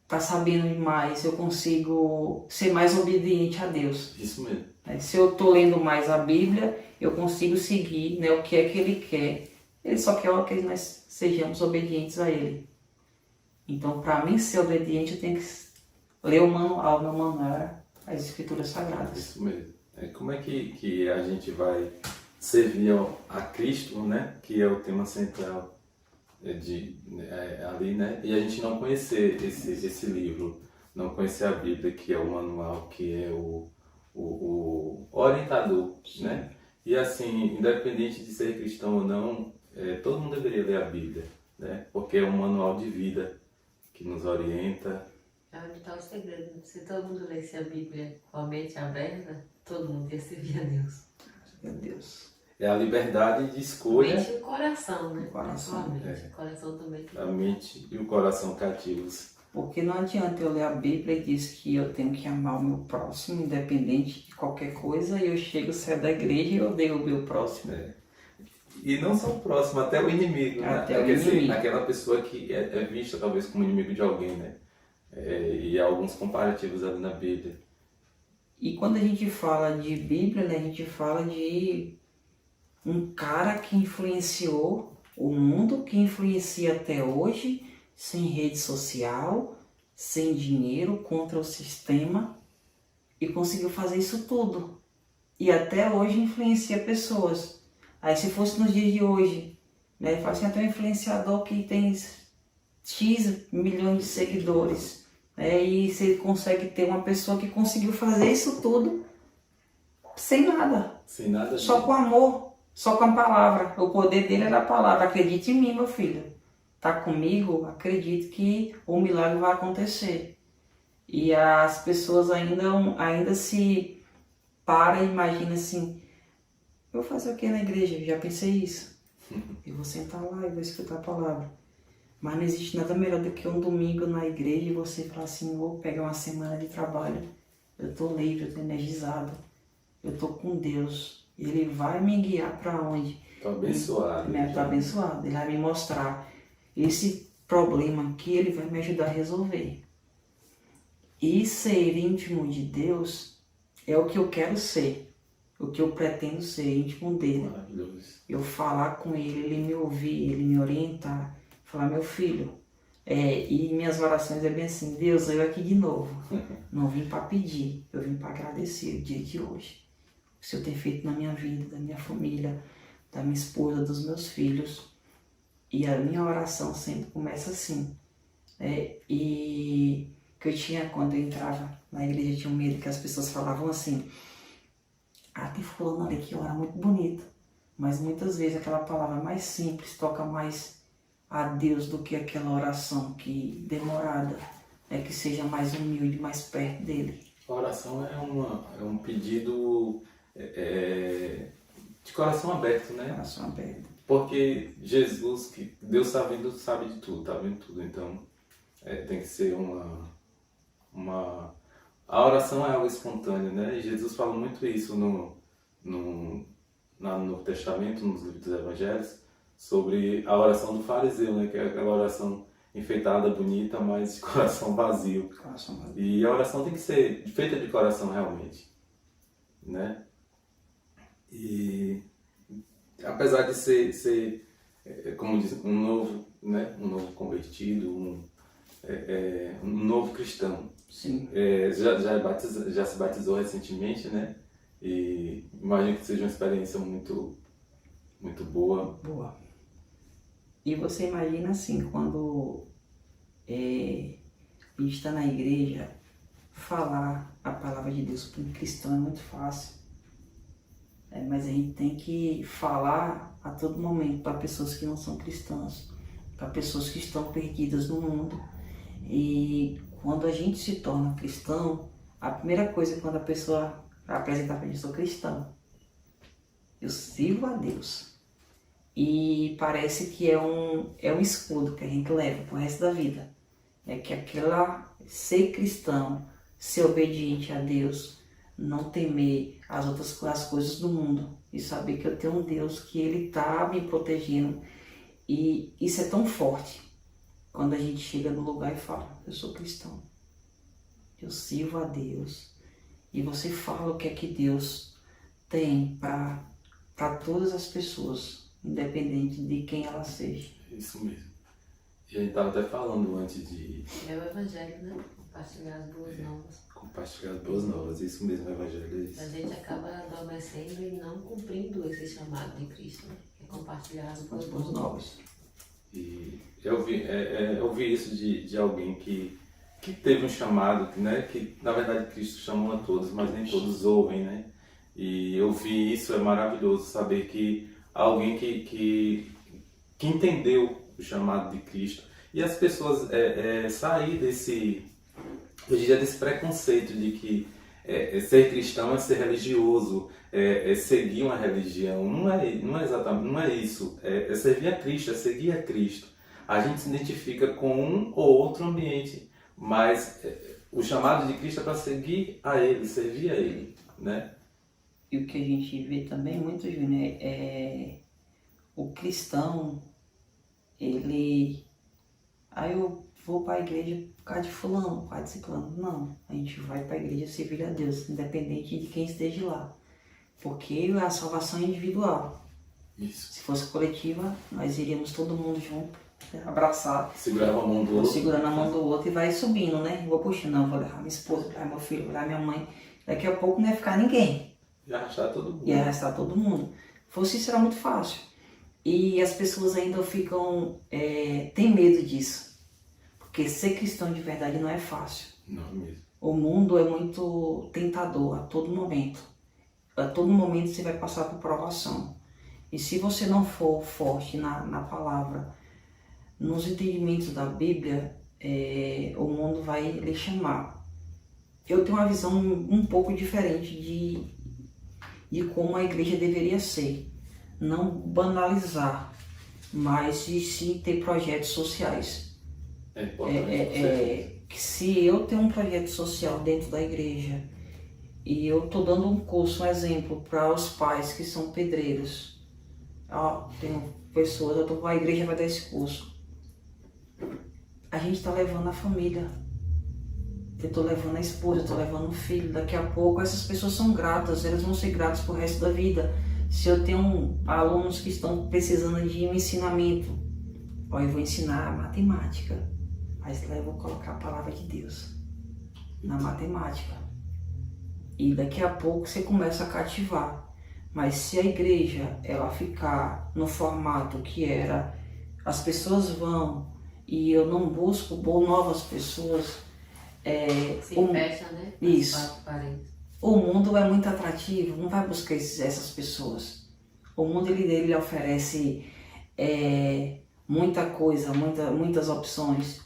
está sabendo mais, eu consigo ser mais obediente a Deus. Isso mesmo. Se eu estou lendo mais a Bíblia, eu consigo seguir, né, o que é que Ele quer. Ele só quer que nós sejamos obedientes a Ele. Então, para mim ser obediente, eu tenho que ler o manual, meu manual, as Escrituras Sagradas. Isso mesmo. Como é que a gente vai servir a Cristo, né? Que é o tema central ali, né? E a gente não conhecer esse livro, não conhecer a Bíblia, que é o manual, que é o orientador, né? E assim, independente de ser cristão ou não, todo mundo deveria ler a Bíblia, né? Porque é um manual de vida que nos orienta. É onde está o segredo. Se todo mundo lesse a Bíblia com a mente aberta, todo mundo ia servir a Deus. Meu Deus. É a liberdade de A escolha, mente e o coração, né? O coração, Não só a mente. é. O coração também. a mente e o coração cativos. Porque não adianta eu ler a Bíblia e diz que eu tenho que amar o meu próximo, independente de qualquer coisa, e eu chego, saio da igreja e odeio o meu próximo. É. E não só o próximo, até o inimigo, né? Até o Quer dizer, inimigo. aquela pessoa que é vista talvez como inimigo de alguém, né? E há alguns comparativos ali na Bíblia. E quando a gente fala de Bíblia, né, a gente fala de um cara que influenciou o mundo, que influencia até hoje, sem rede social, sem dinheiro, contra o sistema, e conseguiu fazer isso tudo. E até hoje influencia pessoas. Aí se fosse nos dias de hoje, né, fala assim, até um influenciador que tem X milhões de seguidores, né, e você consegue ter uma pessoa que conseguiu fazer isso tudo sem nada, Sem nada só com amor, só com a palavra. O poder dele era a palavra. Acredite em mim, meu filho. Tá comigo? Acredite que o milagre vai acontecer. E as pessoas ainda se param e imaginam assim, eu vou fazer o que na igreja? Eu já pensei isso. Eu vou sentar lá e vou escutar a palavra. Mas não existe nada melhor do que um domingo na igreja e você falar assim, vou pegar uma semana de trabalho. Eu tô livre, eu tô energizado. Eu tô com Deus. Ele vai me guiar para onde? Tô abençoado. Eu tô abençoado. Ele vai me mostrar esse problema que ele vai me ajudar a resolver. E ser íntimo de Deus é o que eu quero ser. O que eu pretendo ser íntimo dele. Maravilhoso. Eu falar com ele me ouvir, ele me orientar. Falar, meu filho. E minhas orações é bem assim, Deus, eu aqui de novo. Não vim para pedir, eu vim para agradecer o dia de hoje. O que o Senhor tem feito na minha vida, da minha família, da minha esposa, dos meus filhos. E a minha oração sempre começa assim. E que eu tinha, quando eu entrava na igreja, eu tinha um medo que as pessoas falavam assim, tem fulano ali que ora muito bonito, mas muitas vezes aquela palavra mais simples toca mais a Deus do que aquela oração que demorada, que seja mais humilde, mais perto dele. A oração é um pedido de coração aberto, né? Coração aberto. Porque Jesus, que Deus sabe de tudo, tá vendo tudo. Então, tem que ser A oração é algo espontâneo, né? E Jesus fala muito isso no Novo Testamento, nos livros dos Evangelhos, sobre a oração do fariseu, né? Que é aquela oração enfeitada, bonita, mas de coração vazio. Coração vazio. E a oração tem que ser feita de coração realmente, né? E apesar de ser como diz, um novo convertido, um novo cristão. Sim. Já se batizou recentemente, né? E imagino que seja uma experiência muito, muito boa. Boa. E você imagina assim, quando a gente está na igreja, falar a palavra de Deus para um cristão é muito fácil. Mas a gente tem que falar a todo momento para pessoas que não são cristãs, para pessoas que estão perdidas no mundo. E quando a gente se torna cristão, a primeira coisa é quando a pessoa apresenta para a gente, eu sou cristão, eu sirvo a Deus. E parece que é um escudo que a gente leva pro resto da vida. Que ser cristão, ser obediente a Deus, não temer as coisas do mundo e saber que eu tenho um Deus que Ele está me protegendo. E isso é tão forte quando a gente chega no lugar e fala, eu sou cristão, eu sirvo a Deus. E você fala o que é que Deus tem para todas as pessoas, independente de quem ela seja. Isso mesmo. E a gente estava até falando antes de... É o Evangelho, né? Compartilhar as boas novas. Compartilhar as boas novas, isso mesmo, o Evangelho é isso. A gente acaba adormecendo e não cumprindo esse chamado de Cristo, né? Que é compartilhar as boas novas. E eu vi isso de alguém que teve um chamado, né? Que na verdade Cristo chamou a todos, mas nem todos ouvem, né? E eu vi isso, é maravilhoso saber que alguém que entendeu o chamado de Cristo. E as pessoas sair desse, eu diria, desse preconceito de que ser cristão é ser religioso, é seguir uma religião. Não é exatamente, não é isso. É servir a Cristo, é seguir a Cristo. A gente se identifica com um ou outro ambiente, mas o chamado de Cristo é para seguir a Ele, servir a Ele, né? E o que a gente vê também muito, Júnior, é o cristão, ele... Aí eu vou para a igreja por causa de fulano, por causa de ciclano. Não, a gente vai para a igreja servir a Deus, independente de quem esteja lá. Porque a salvação é individual. Isso. Se fosse coletiva, nós iríamos todo mundo junto, abraçado. Segurava a mão do outro. Segurando a mão do outro e vai subindo, né? Vou puxando, não, vou levar minha esposa, vou levar meu filho, vou levar minha mãe. Daqui a pouco não ia ficar ninguém. E arrastar todo mundo. Ia arrastar todo mundo. Fosse isso, era muito fácil. E as pessoas ainda ficam... têm medo disso. Porque ser cristão de verdade não é fácil. Não mesmo. O mundo é muito tentador a todo momento. A todo momento você vai passar por provação. E se você não for forte na palavra, nos entendimentos da Bíblia, o mundo vai lhe chamar. Eu tenho uma visão um pouco diferente de como a igreja deveria ser. Não banalizar, mas de sim ter projetos sociais. É importante. Que se eu tenho um projeto social dentro da igreja e eu estou dando um curso, um exemplo para os pais que são pedreiros, tenho pessoas, a igreja vai dar esse curso, a gente está levando a família, eu estou levando a esposa, eu estou levando o filho, daqui a pouco essas pessoas são gratas, elas vão ser gratas pro resto da vida. Se eu tenho alunos que estão precisando de um ensinamento, eu vou ensinar matemática, mas lá eu vou colocar a palavra de Deus na matemática. E daqui a pouco você começa a cativar. Mas se a igreja ela ficar no formato que era, as pessoas vão e eu não busco novas pessoas, fecha, né? Isso. O mundo é muito atrativo, não vai buscar essas pessoas. O mundo ele oferece muita coisa, muitas opções.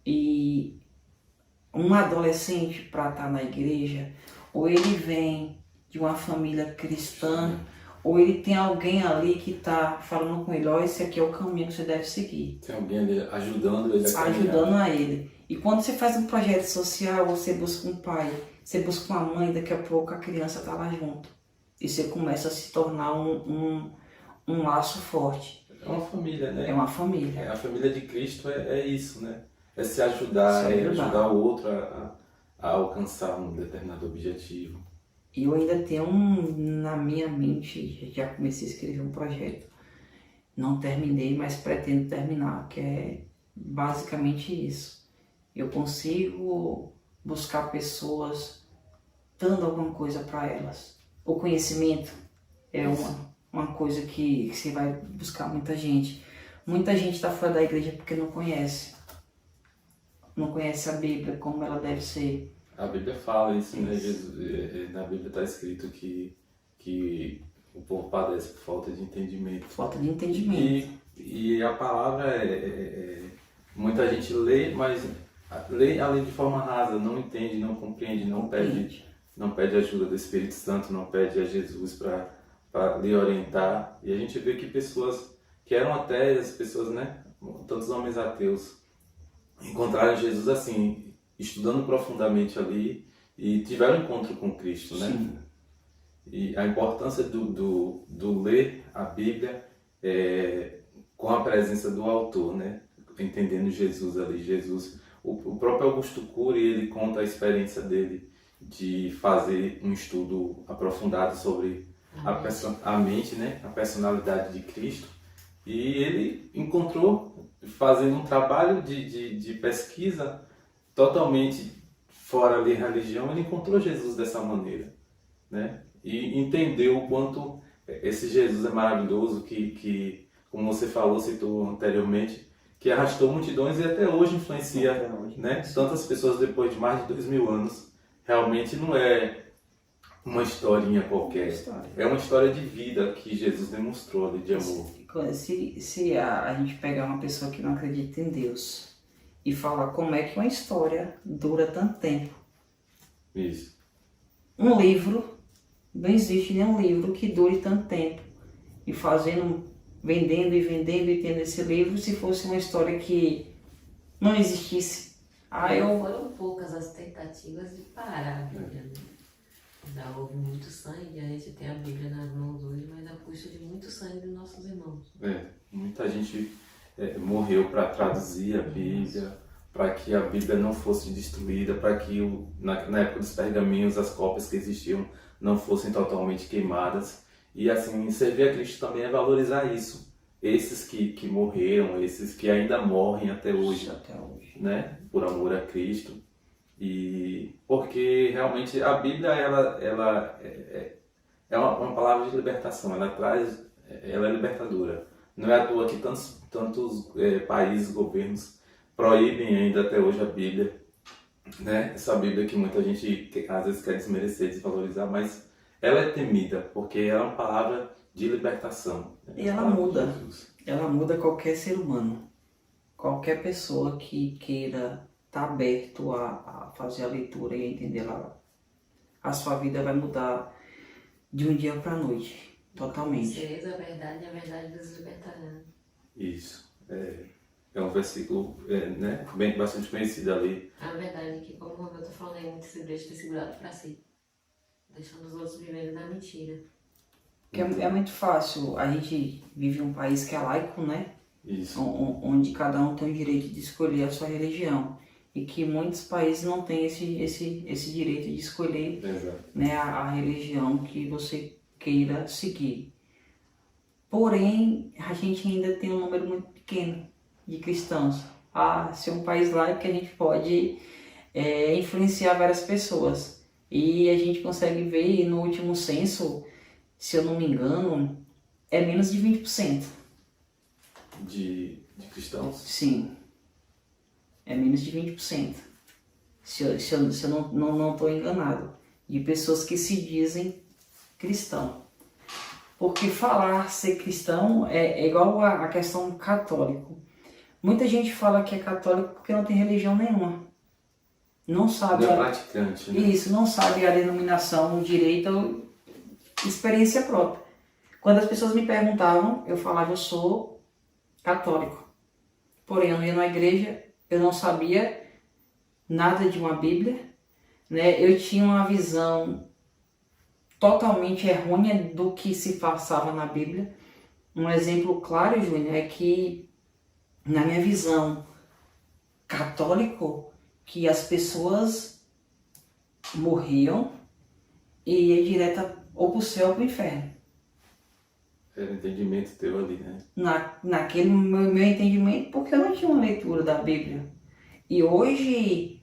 E um adolescente para estar na igreja, ou ele vem de uma família cristã, ou ele tem alguém ali que está falando com ele, esse aqui é o caminho que você deve seguir. Tem alguém ali ajudando ele a caminhar. Ajudando a ele. E quando você faz um projeto social, você busca um pai, você busca uma mãe, daqui a pouco a criança está lá junto. E você começa a se tornar um laço forte. É uma família, né? É uma família. A família de Cristo é isso, né? É se ajudar, ajudar o outro a alcançar um determinado objetivo. E eu ainda tenho na minha mente, já comecei a escrever um projeto. Não terminei, mas pretendo terminar, que é basicamente isso. Eu consigo buscar pessoas dando alguma coisa para elas. O conhecimento é uma coisa que você vai buscar muita gente. Muita gente está fora da igreja porque não conhece. Não conhece a Bíblia como ela deve ser. A Bíblia fala isso, né? Na Bíblia está escrito que o povo padece por falta de entendimento. Falta de entendimento. E a palavra muita gente lê, mas lê além de forma rasa, não entende, não compreende, não pede ajuda do Espírito Santo, não pede a Jesus para lhe orientar. E a gente vê que pessoas que eram ateias, pessoas, né? Tantos homens ateus, encontraram Jesus assim, estudando profundamente ali e tiveram um encontro com Cristo, né? Sim. E a importância do ler a Bíblia com a presença do autor, né? Entendendo Jesus ali, o próprio Augusto Cury, ele conta a experiência dele de fazer um estudo aprofundado sobre a mente, né? A personalidade de Cristo, e ele encontrou, fazendo um trabalho de pesquisa totalmente fora da religião, ele encontrou Jesus dessa maneira, né? E entendeu o quanto esse Jesus é maravilhoso, que como você falou, citou anteriormente, que arrastou multidões e até hoje influencia, né? Tantas pessoas depois de mais de 2000 anos. Realmente não é uma historinha qualquer. História. É uma história de vida que Jesus demonstrou ali, de amor. Se a gente pegar uma pessoa que não acredita em Deus e falar como é que uma história dura tanto tempo. Isso. Um livro, não existe nenhum livro que dure tanto tempo. E vendendo e tendo esse livro, se fosse uma história que não existisse. Foram poucas as tentativas de parar a Bíblia, né? Já houve muito sangue, a gente tem a Bíblia nas mãos hoje, mas a custa de muito sangue dos nossos irmãos. Muita gente morreu para traduzir a Bíblia, para que a Bíblia não fosse destruída, para que na época dos pergaminhos as cópias que existiam não fossem totalmente queimadas. E assim, servir a Cristo também é valorizar isso. Esses que morreram, esses que ainda morrem até hoje, né? Por amor a Cristo. E porque realmente a Bíblia ela é uma palavra de libertação, ela é libertadora. Não é à toa que tantos países, governos proíbem ainda até hoje a Bíblia, né? Essa Bíblia que muita gente às vezes quer desmerecer, desvalorizar, mas ela é temida porque ela é uma palavra de libertação. Né? E ela muda qualquer ser humano, qualquer pessoa que queira estar aberto a fazer a leitura e a entender a sua vida vai mudar de um dia para a noite, totalmente. Sereis a verdade vos libertará. Isso. É um versículo né, bastante conhecido ali. A verdade é que, como eu estou falando, muitos segredos têm segurado para si, deixando os outros vivendo na mentira. Porque é muito fácil, a gente vive em um país que é laico, né? Isso. Onde cada um tem o direito de escolher a sua religião. E que muitos países não têm esse direito de escolher, né, a religião que você queira seguir. Porém, a gente ainda tem um número muito pequeno de cristãos. Se é um país laico que a gente pode influenciar várias pessoas. E a gente consegue ver no último censo, se eu não me engano, é menos de 20%. De cristãos? Sim. É menos de 20%. Se eu não estou enganado. De pessoas que se dizem cristão. Porque falar ser cristão é igual a questão católico. Muita gente fala que é católico porque não tem religião nenhuma. Não sabe. Não é praticante, né? Isso, não sabe a denominação direita ou experiência própria. Quando as pessoas me perguntavam, eu falava, eu sou católico. Porém, eu não ia na igreja, eu não sabia nada de uma Bíblia, né? Eu tinha uma visão totalmente errônea do que se passava na Bíblia. Um exemplo claro, Júnior, é que na minha visão católico, que as pessoas morriam e ia direto ou para o céu ou para o inferno. Era o entendimento teu ali, né? Naquele meu entendimento, porque eu não tinha uma leitura da Bíblia. E hoje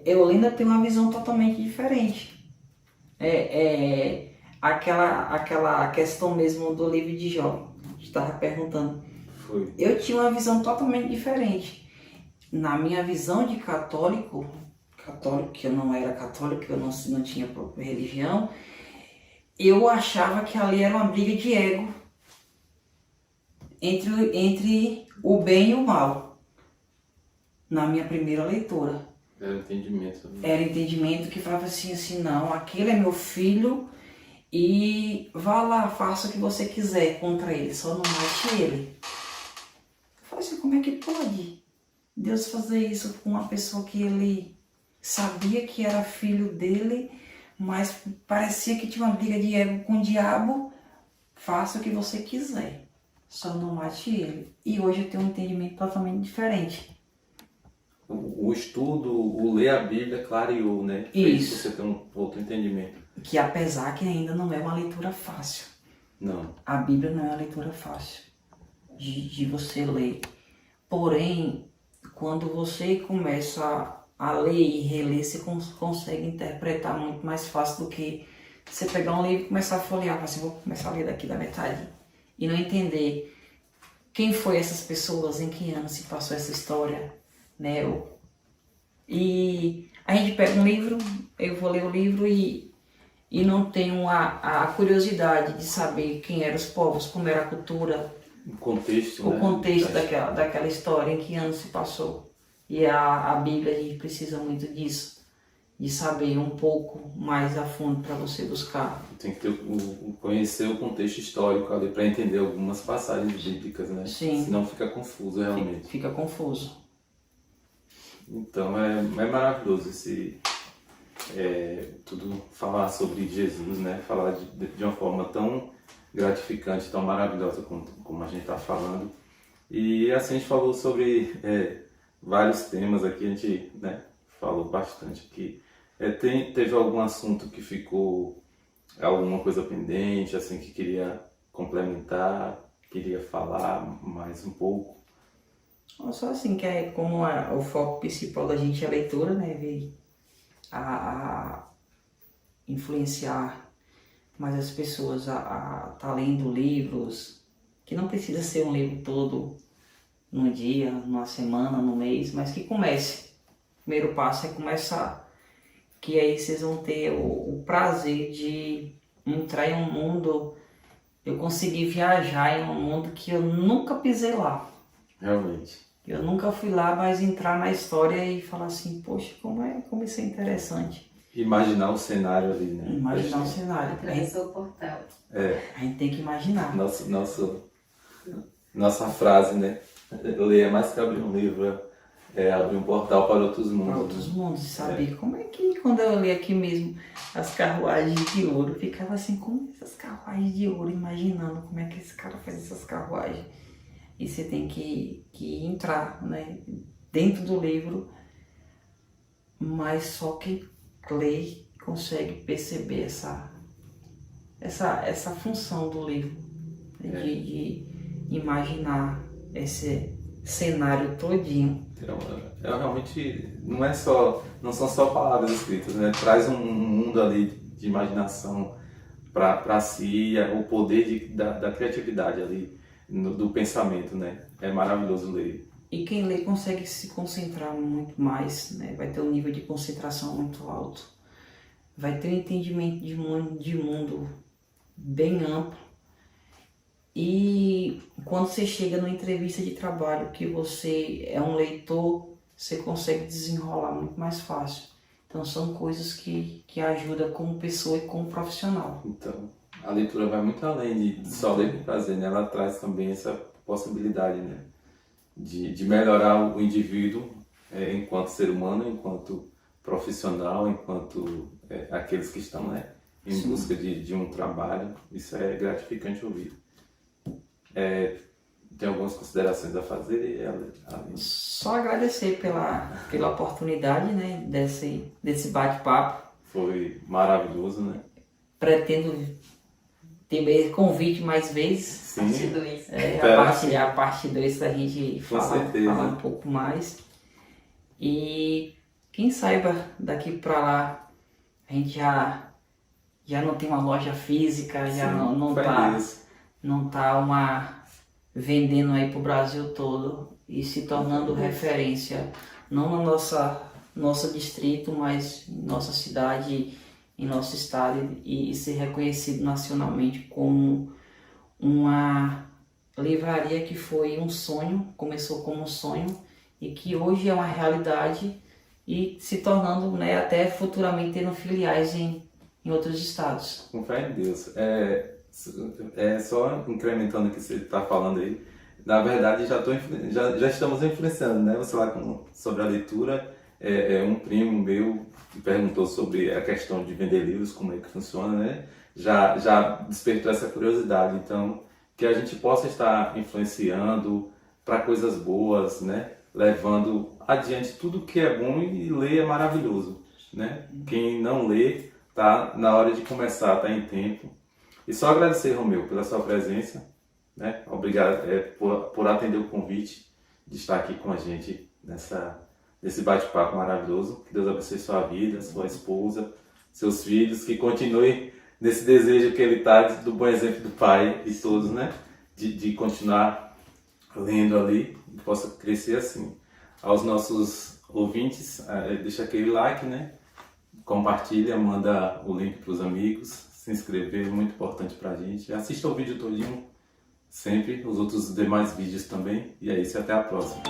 eu ainda tenho uma visão totalmente diferente. Aquela questão mesmo do livro de Jó, que estava perguntando. Foi. Eu tinha uma visão totalmente diferente. Na minha visão de católico, que eu não era católico, que eu não tinha própria religião, eu achava que ali era uma briga de ego entre o bem e o mal. Na minha primeira leitura. Era entendimento. Era entendimento que falava assim, não, aquele é meu filho e vá lá, faça o que você quiser contra ele, só não mate ele. Eu falei assim, como é que pode Deus fazer isso com uma pessoa que ele sabia que era filho dele, mas parecia que tinha uma briga de ego com o diabo? Faça o que você quiser, só não mate ele. E hoje eu tenho um entendimento totalmente diferente. O estudo, o ler a Bíblia clareou, né? Isso. Você tem um outro entendimento. Que apesar que ainda não é uma leitura fácil. Não. A Bíblia não é uma leitura fácil de você ler. Porém, quando você começa a ler e reler, você consegue interpretar muito mais fácil do que você pegar um livro e começar a folhear. Assim, vou começar a ler daqui da metade. E não entender quem foi essas pessoas, em que ano se passou essa história, né? E a gente pega um livro, eu vou ler o livro e e não tenho a curiosidade de saber quem eram os povos, como era a cultura, O contexto, o né? contexto daquela história, em que ano se passou. E a Bíblia, a gente precisa muito disso, de saber um pouco mais a fundo para você buscar. Tem que ter conhecer o contexto histórico ali para entender algumas passagens bíblicas, né? Sim. Senão fica confuso realmente. Fica confuso. Então é maravilhoso tudo falar sobre Jesus, né? Falar de uma forma tão gratificante, tão maravilhosa como a gente está falando. E assim a gente falou sobre vários temas aqui, a gente, né, falou bastante aqui. Teve algum assunto que ficou alguma coisa pendente, assim, que queria complementar, queria falar mais um pouco? Só assim, que é como o foco principal da gente é a leitura, né? Ver a influenciar mais as pessoas a tá lendo livros, que não precisa ser um livro todo num dia, numa semana, num mês, mas que comece. O primeiro passo é começar, que aí vocês vão ter o prazer de entrar em um mundo, eu consegui viajar em um mundo que eu nunca pisei lá. Realmente. Eu nunca fui lá, mas entrar na história e falar assim, poxa, como isso é interessante. Imaginar o cenário ali, né? Imaginar o cenário. Atravessou o portal. A gente tem que imaginar. Nossa frase, né? Ler é mais que abrir um livro, abrir um portal para outros mundos. Para outros mundos, saber como é que, quando eu li aqui mesmo as carruagens de ouro, eu ficava assim, como essas carruagens de ouro, imaginando como é que esse cara faz essas carruagens. E você tem que entrar, né, dentro do livro, mas só quem lê consegue perceber essa função do livro, né, de imaginar esse cenário todinho. Então, realmente não são só palavras escritas, né? Traz um mundo ali de imaginação para si, o poder da criatividade ali, do pensamento, né? É maravilhoso ler. E quem lê consegue se concentrar muito mais, né? Vai ter um nível de concentração muito alto. Vai ter um entendimento de mundo bem amplo. E quando você chega numa entrevista de trabalho que você é um leitor, você consegue desenrolar muito mais fácil. Então são coisas que ajudam como pessoa e como profissional. Então, a leitura vai muito além de só ler por prazer, né? Ela traz também essa possibilidade, né? De melhorar o indivíduo enquanto ser humano, enquanto profissional, enquanto aqueles que estão, né, em Sim. busca de um trabalho. Isso é gratificante ouvir. Tem algumas considerações a fazer, Aline? Só agradecer pela oportunidade, né, desse bate-papo. Foi maravilhoso, né? Pretendo ter convite mais vezes. Sim. Parte 2. A parte 2 pra gente falar um pouco mais. E quem saiba daqui pra lá a gente já não tem uma loja física, já não tá vendendo aí pro Brasil todo e se tornando referência, não no nosso distrito, mas em nossa cidade, em nosso estado, e ser reconhecido nacionalmente como uma livraria que foi um sonho, começou como um sonho e que hoje é uma realidade e se tornando, né, até futuramente tendo filiais em outros estados. Com fé em Deus. Só incrementando o que você está falando aí, na verdade já estamos influenciando, né? Você lá sobre a leitura, um primo meu perguntou sobre a questão de vender livros, como é que funciona, né? Já despertou essa curiosidade, então que a gente possa estar influenciando para coisas boas, né? Levando adiante tudo que é bom, e ler é maravilhoso, né? Quem não lê, tá na hora de começar, tá em tempo. E só agradecer, Romeu, pela sua presença, né? Obrigado por atender o convite de estar aqui com a gente nesse bate-papo maravilhoso. Que Deus abençoe sua vida, sua esposa, seus filhos, que continue nesse desejo que ele está do bom exemplo do pai e todos, né? De continuar lendo ali, e possa crescer assim. Aos nossos ouvintes, deixa aquele like, né? compartilha, manda o link para os amigos, se inscrever, muito importante pra gente. Assista o vídeo todinho, sempre, os outros demais vídeos também. E é isso, até a próxima.